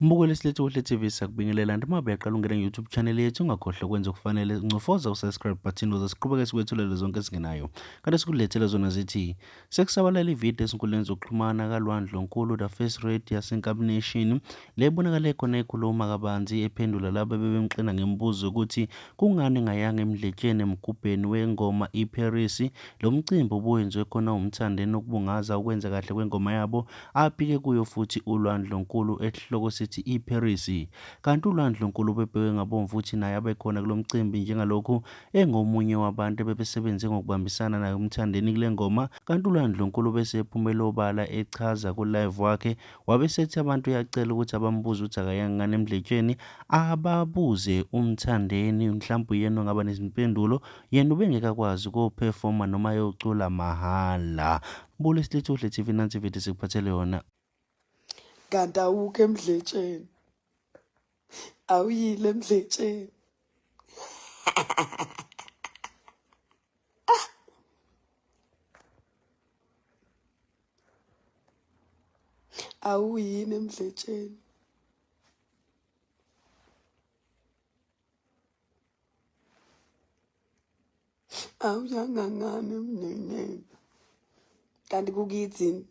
Mbukelo esilethu Uhle TV sakubingelela nti uma uyaqala ungena YouTube channel yethu ungakhohlwa ukwenza okufanele uncofoza usubscribe button ukuze siqhubeke sikwethulele zonke ezingenayo. Kanti sikulethele zona zithi sekusabalala ividiyo esinkundleni zokuxhumana kaNdlunkulu the first rate yaseNkabination le ebonakale khona ekhuluma kabanzi ephendula labo bebemxina ngemibuzo ukuthi kungani engayanga eMdletsheni emgubheni wengoma iParis. Lo mcimbi obuwenziwe khona uMthandeni ukubungaza ukwenza kahle kwengoma yabo aphike kuyo futhi uLwandlunkulu esihloko sithi iParis. Kanti uLwandlunkulu ubebheke ngabomvu futhi naye abekhona kulo mcimbi njengalokhu engomunye wabantu bebesebenze ngokubambisana naye uMthandeni kule ngoma. Kanti uLwandlunkulu bese ephumela obala echaza ku live wakhe wabesethi abantu uyacela ukuthi abambuze ukuthi akayanga ngane eMdletsheni ababuze uMthandeni mhlawumbe yena ongaba nezimpendulo yena ubengeke akwazi ukuperforma noma yocula mahhala. Mbule isilethu Uhle TV nansi ividiyo sikuphathele yona. Kanti awukho eMdletsheni, awuyile eMdletsheni. Awuyini eMdletsheni. Awuyanga ngane emneneni. Kanti kukithi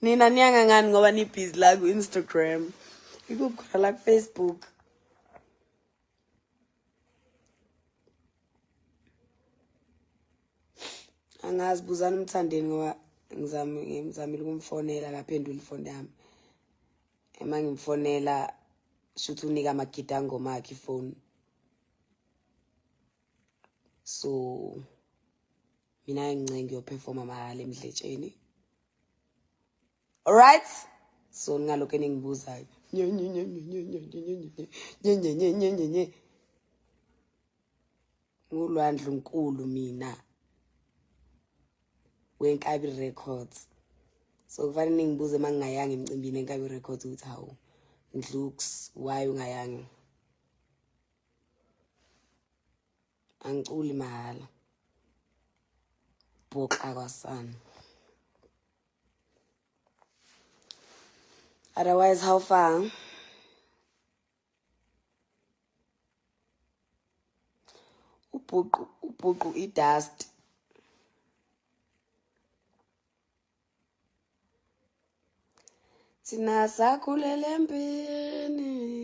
nina niyanga ngani ngoba nibhizi la ku-Instagram, ikuphi khona la ku-Facebook. Angazi Buzani uMthandeni ngoba ngizamile ukumfonela akaphendula ifoni yami. Ema ngimfonela shuthi unika amagidi angoma akhe ifoni. So mina ngincenge ngiyoperforma mahhala eMdletsheni. Alright? So ngalokho engibuzayo. uLwandlunkulu mina weNkabi Records. So kufanele ningibuze mangingayanga emcimbini eNkabi Records ukuthi hawu Ndluks why ungayanga? Angiculi mahhala. Boxa kwasana. Otherwise, how far? Ubhuqu idust. Thina sakhulele empini